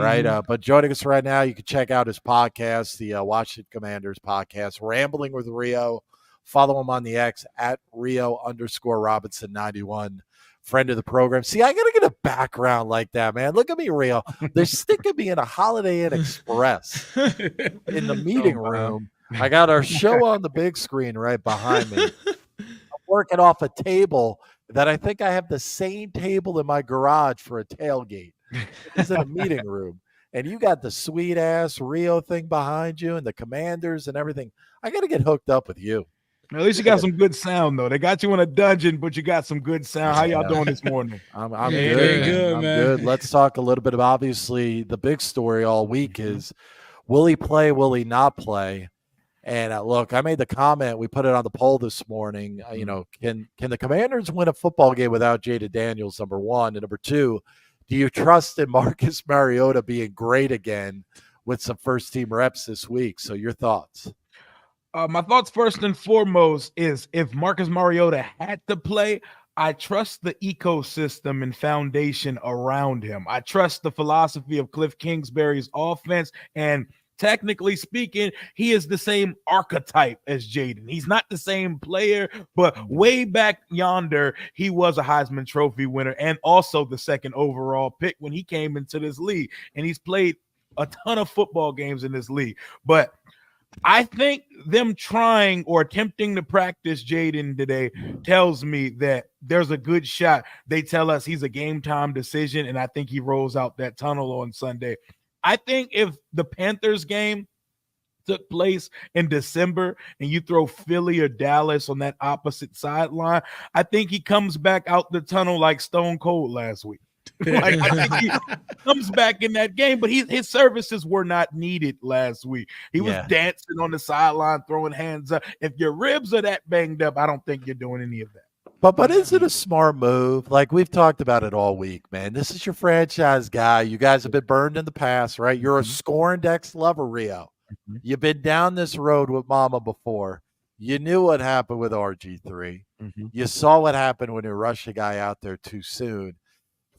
right? But joining us right now, you can check out his podcast, the Washington Commanders podcast, Rambling with Rio. Follow him on the X at Rio_Robinson91. Friend of the program. See, I got to get a background like that, man. Look at me, Rio. They're sticking me in a Holiday Inn Express in the meeting room. I got our show on the big screen right behind me. I'm working off a table that I think I have the same table in my garage for a tailgate. It's in a meeting room. And you got the sweet-ass Rio thing behind you and the Commanders and everything. I got to get hooked up with you. At least you got some good sound, though. They got you in a dungeon, but you got some good sound. How y'all doing this morning? I'm good. I'm good. Let's talk a little bit of, obviously, the big story all week is, will he play, will he not play? And look, I made the comment, we put it on the poll this morning, can the Commanders win a football game without Jayden Daniels, number one? And number two, do you trust in Marcus Mariota being great again with some first-team reps this week? So your thoughts? My thoughts first and foremost is if Marcus Mariota had to play, I trust the ecosystem and foundation around him. I trust the philosophy of Cliff Kingsbury's offense, and technically speaking, he is the same archetype as Jayden. He's not the same player, but way back yonder, he was a Heisman Trophy winner and also the second overall pick when he came into this league, and he's played a ton of football games in this league. But I think them trying or attempting to practice Jayden today tells me that there's a good shot. They tell us he's a game time decision, and I think he rolls out that tunnel on Sunday. I think if the Panthers game took place in December and you throw Philly or Dallas on that opposite sideline, I think he comes back out the tunnel like Stone Cold last week. I think he comes back in that game, but his services were not needed last week. He was dancing on the sideline, throwing hands up. If your ribs are that banged up, I don't think you're doing any of that. But is it a smart move? Like, we've talked about it all week, man. This is your franchise guy. You guys have been burned in the past, right? You're a scoring Dex lover, Rio. You've been down this road with Mama before. You knew what happened with RG3. You saw what happened when you rushed a guy out there too soon.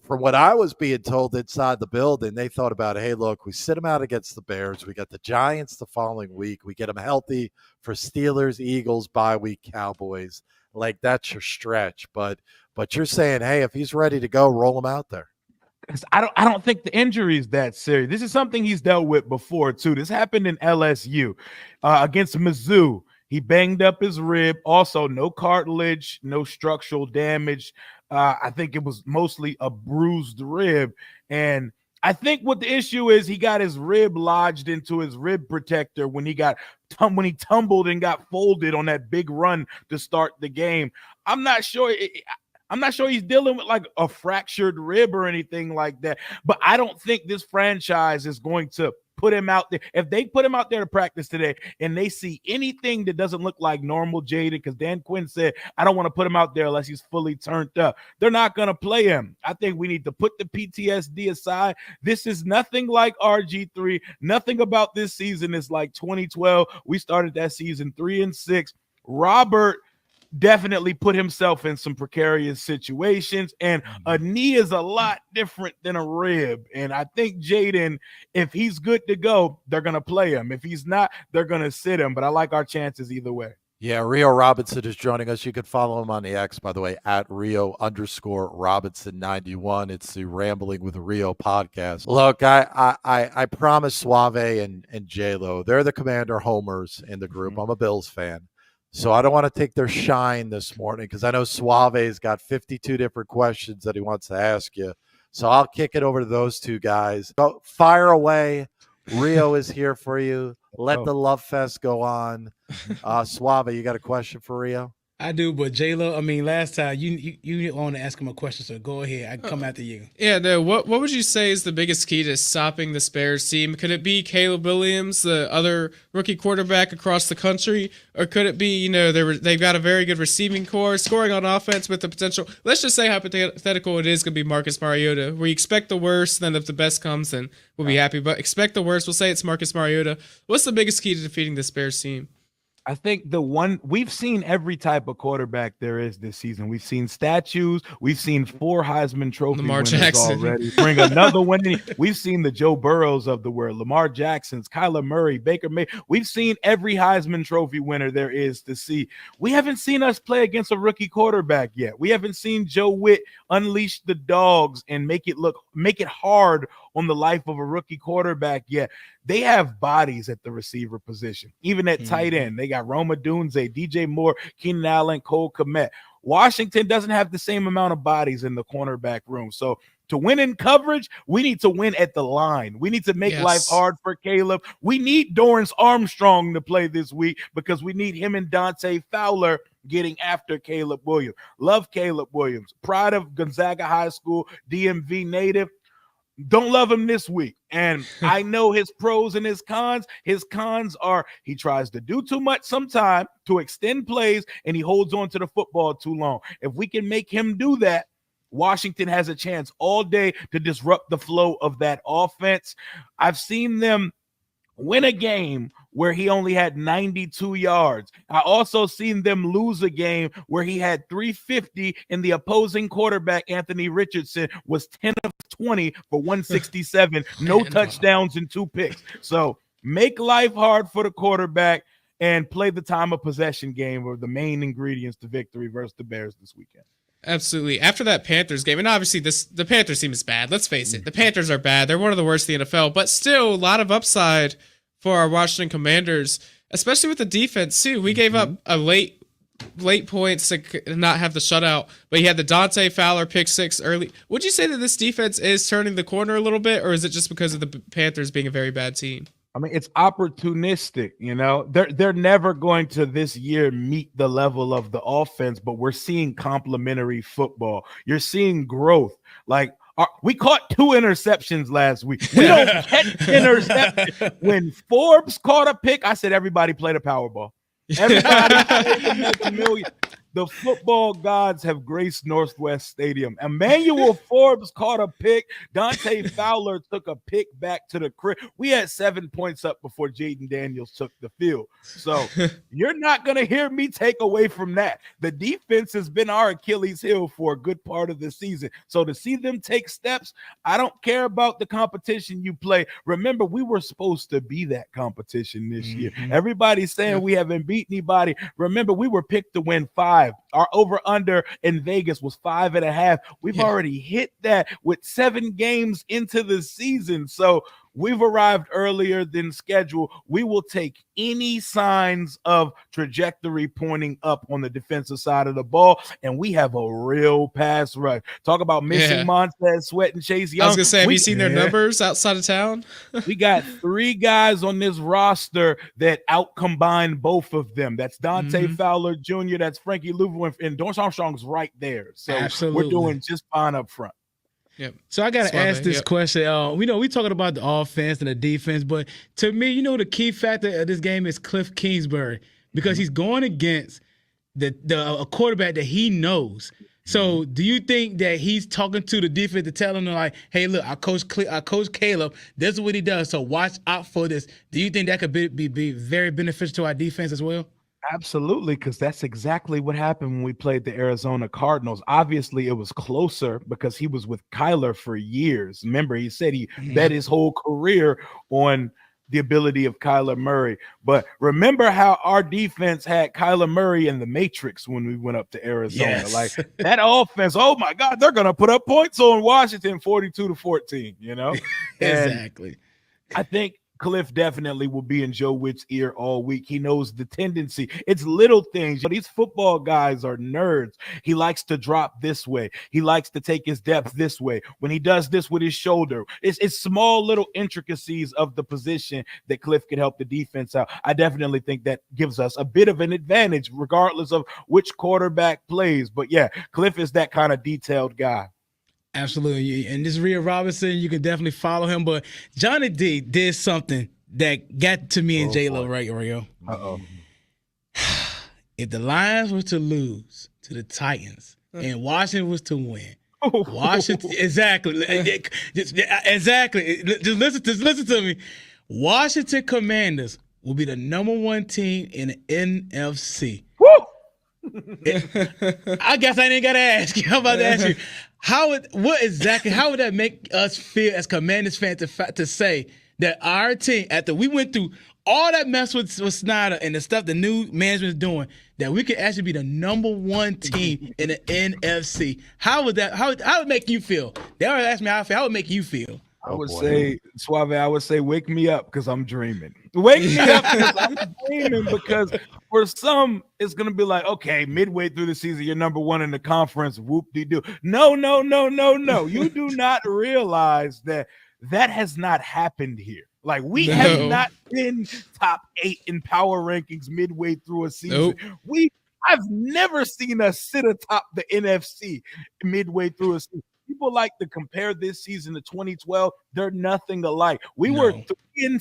From what I was being told inside the building, they thought about, hey, look, we sit him out against the Bears. We got the Giants the following week. We get him healthy for Steelers, Eagles, bye week, Cowboys. Like, that's your stretch. But you're saying, hey, if he's ready to go, roll him out there. I don't think the injury is that serious. This is something he's dealt with before, too. This happened in LSU against Mizzou. He banged up his rib. Also, no cartilage, no structural damage. I think it was mostly a bruised rib. And I think what the issue is, he got his rib lodged into his rib protector when he tumbled and got folded on that big run to start the game. I'm not sure he's dealing with like a fractured rib or anything like that. But I don't think this franchise is going to put him out there. If they put him out there to practice today and they see anything that doesn't look like normal Jayden, because Dan Quinn said, I don't want to put him out there unless he's fully turned up, they're not going to play him. I think we need to put the PTSD aside. This is nothing like RG3. Nothing about this season is like 2012. We started that season 3-6. Robert definitely put himself in some precarious situations, and a knee is a lot different than a rib. And I think Jayden, if he's good to go, they're going to play him. If he's not, they're going to sit him. But I like our chances either way. Yeah, Rio Robinson is joining us. You can follow him on the X, by the way, at Rio_Robinson91. It's the Rambling with Rio podcast. Look, I promise Suave and J-Lo, they're the Commander homers in the group. I'm a Bills fan. So I don't want to take their shine this morning because I know Suave's got 52 different questions that he wants to ask you. So I'll kick it over to those two guys. Go, fire away. Rio is here for you. Let the love fest go on. Suave, you got a question for Rio? I do, but J-Lo, I mean, last time you want to ask him a question, so go ahead. I can come after you. Yeah, no. What would you say is the biggest key to stopping the Bears team? Could it be Caleb Williams, the other rookie quarterback across the country, or could it be they've got a very good receiving core, scoring on offense with the potential? Let's just say hypothetical, it is going to be Marcus Mariota. We expect the worst, then if the best comes, then we'll be happy. But expect the worst. We'll say it's Marcus Mariota. What's the biggest key to defeating this Bears team? I think we've seen every type of quarterback there is this season. We've seen statues. We've seen 4 Heisman Trophy Lamar winners Jackson. already. Bring another one in. We've seen the Joe Burrows of the world, Lamar Jacksons, Kyler Murray, Baker May. We've seen every Heisman Trophy winner there is to see. We haven't seen us play against a rookie quarterback yet. We haven't seen Joe Witt unleash the dogs and make it hard on the life of a rookie quarterback yet. They have bodies at the receiver position, even at tight end. They got Roma Dunze, DJ Moore, Keenan Allen, Cole Kmet. Washington doesn't have the same amount of bodies in the cornerback room. So to win in coverage, we need to win at the line. We need to make life hard for Caleb. We need Dorrance Armstrong to play this week because we need him and Dante Fowler getting after Caleb Williams. Love Caleb Williams. Pride of Gonzaga High School, DMV native. Don't love him this week. And I know his pros and his cons. His cons are he tries to do too much sometime to extend plays, and he holds on to the football too long. If we can make him do that, Washington has a chance all day to disrupt the flow of that offense. I've seen them win a game where he only had 92 yards. I also seen them lose a game where he had 350 and the opposing quarterback, Anthony Richardson, was 10 of 20 for 167, no touchdowns and 2 picks. So make life hard for the quarterback and play the time of possession game or the main ingredients to victory versus the Bears this weekend. Absolutely. After that Panthers game, and obviously the Panthers team is bad. Let's face it. The Panthers are bad. They're one of the worst in the NFL, but still a lot of upside for our Washington Commanders, especially with the defense too. We gave up a late points to not have the shutout, but he had the Dante Fowler pick 6 early. Would you say that this defense is turning the corner a little bit, or is it just because of the Panthers being a very bad team? I mean, it's opportunistic, you know. They're never going to this year meet the level of the offense, but we're seeing complementary football. You're seeing growth. Like we caught 2 interceptions last week. We don't catch interceptions. When Forbes caught a pick, I said everybody played a Powerball. Everybody played to make $1 million. The football gods have graced Northwest Stadium. Emmanuel Forbes caught a pick. Dante Fowler took a pick back to the crib. We had 7 points up before Jayden Daniels took the field. So you're not going to hear me take away from that. The defense has been our Achilles heel for a good part of the season. So to see them take steps, I don't care about the competition you play. Remember, we were supposed to be that competition this year. Everybody's saying we haven't beat anybody. Remember, we were picked to win 5. Our over-under in Vegas was 5.5. We've already hit that with 7 games into the season. So we've arrived earlier than scheduled. We will take any signs of trajectory pointing up on the defensive side of the ball, and we have a real pass rush. Talk about missing Montez Sweat and Chase Young. I was going to say, have you seen their numbers outside of town? We got 3 guys on this roster that out-combine both of them. That's Dante Fowler Jr., that's Frankie Louisville, and Dorrance Armstrong's right there. So we're doing just fine up front. Yep. So I got to ask this question. We talking about the offense and the defense, but to me, the key factor of this game is Cliff Kingsbury because he's going against a quarterback that he knows. So do you think that he's talking to the defense to tell them like, hey, look, I coach Caleb. This is what he does. So watch out for this. Do you think that could be very beneficial to our defense as well? Absolutely, because that's exactly what happened when we played the Arizona Cardinals. Obviously, it was closer because he was with Kyler for years. Remember, he said he bet his whole career on the ability of Kyler Murray. But remember how our defense had Kyler Murray in the Matrix when we went up to Arizona. Yes. Like that offense, oh my God, they're going to put up points on Washington 42-14, Exactly. And I think Cliff definitely will be in Joe Witt's ear all week. He knows the tendency. It's little things. These football guys are nerds. He likes to drop this way. He likes to take his depth this way. When he does this with his shoulder, it's small little intricacies of the position that Cliff can help the defense out. I definitely think that gives us a bit of an advantage regardless of which quarterback plays. But yeah, Cliff is that kind of detailed guy. Absolutely. And this Rhea Robinson, you can definitely follow him. But Johnny D did something that got to me and J-Lo, right, Rio? Uh-oh. If the Lions were to lose to the Titans and Washington was to win, Washington, exactly. Just listen to me. Washington Commanders will be the number 1 team in the NFC. Woo! I guess I didn't gotta ask you. I'm about to ask you, how would that make us feel as Commanders fans to say that our team, after we went through all that mess with Snyder and the stuff the new management's doing, that we could actually be the number 1 team in the NFC? How would it make you feel? They already asked me how I feel. How would it make you feel? I would say, Suave, I would say, wake me up because I'm dreaming. Wake me up because I'm dreaming, because for some, it's going to be like, okay, midway through the season, you're number 1 in the conference, whoop-de-doo. No. You do not realize that has not happened here. Like, we have not been top 8 in power rankings midway through a season. Nope. I've never seen us sit atop the NFC midway through a season. People like to compare this season to 2012. They're nothing alike. We were 3-6 in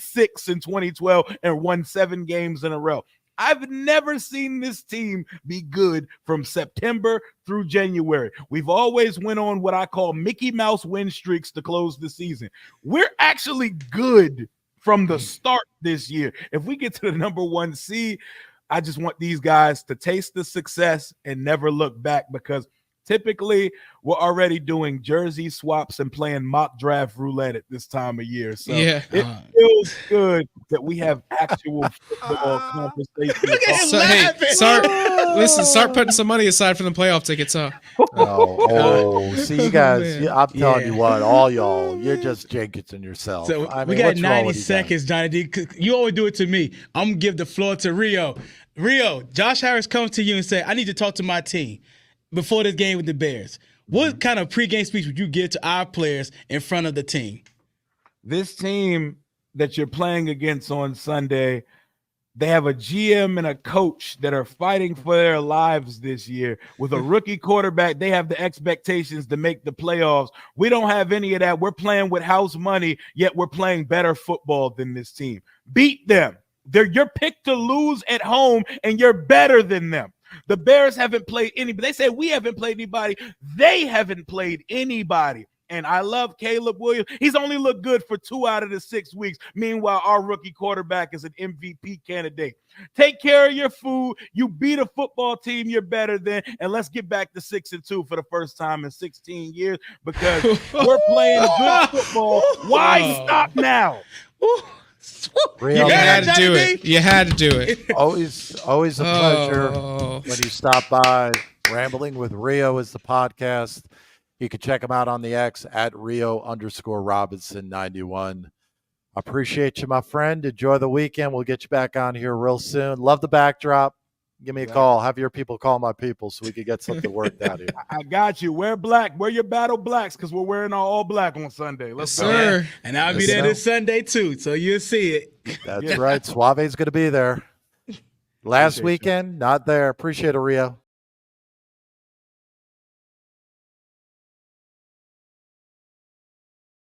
2012 and won 7 games in a row. I've never seen this team be good from September through January. We've always went on what I call Mickey Mouse win streaks to close the season. We're actually good from the start this year. If we get to the number 1 seed, I just want these guys to taste the success and never look back, because typically we're already doing jersey swaps and playing mock draft roulette at this time of year. So it feels good that we have actual football conversations. Start putting some money aside for the playoff tickets, huh? See, you guys, I'm telling you what, all y'all, you're just jinxing yourself. So we got 90 seconds, Johnny D. You always do it to me. I'm going to give the floor to Rio. Rio, Josh Harris comes to you and say, I need to talk to my team before this game with the Bears. What kind of pregame speech would you give to our players in front of the team? This team that you're playing against on Sunday, they have a GM and a coach that are fighting for their lives this year. With a rookie quarterback, they have the expectations to make the playoffs. We don't have any of that. We're playing with house money, yet we're playing better football than this team. Beat them. They're your pick to lose at home, and you're better than them. The Bears haven't played anybody. They say we haven't played anybody. They haven't played anybody. And I love Caleb Williams. He's only looked good for 2 out of the 6 weeks. Meanwhile, our rookie quarterback is an MVP candidate. Take care of your food. You beat a football team you're better than. And let's get back to 6-2 for the first time in 16 years, because we're playing good football. Why stop now? You had to do it. You had to do it. Always a pleasure when you stop by. Rambling with Rio is the podcast. You can check him out on the X at Rio_Robinson91. Appreciate you, my friend. Enjoy the weekend. We'll get you back on here real soon. Love the backdrop. Give me a call. Have your people call my people so we can get something worked out here. I got you. Wear black. Wear your battle blacks, because we're wearing our all black on Sunday. Let's go. Sir. And I'll be there this Sunday too, so you'll see it. That's right. Suave's going to be there. Last weekend, not there. Appreciate it, Rio.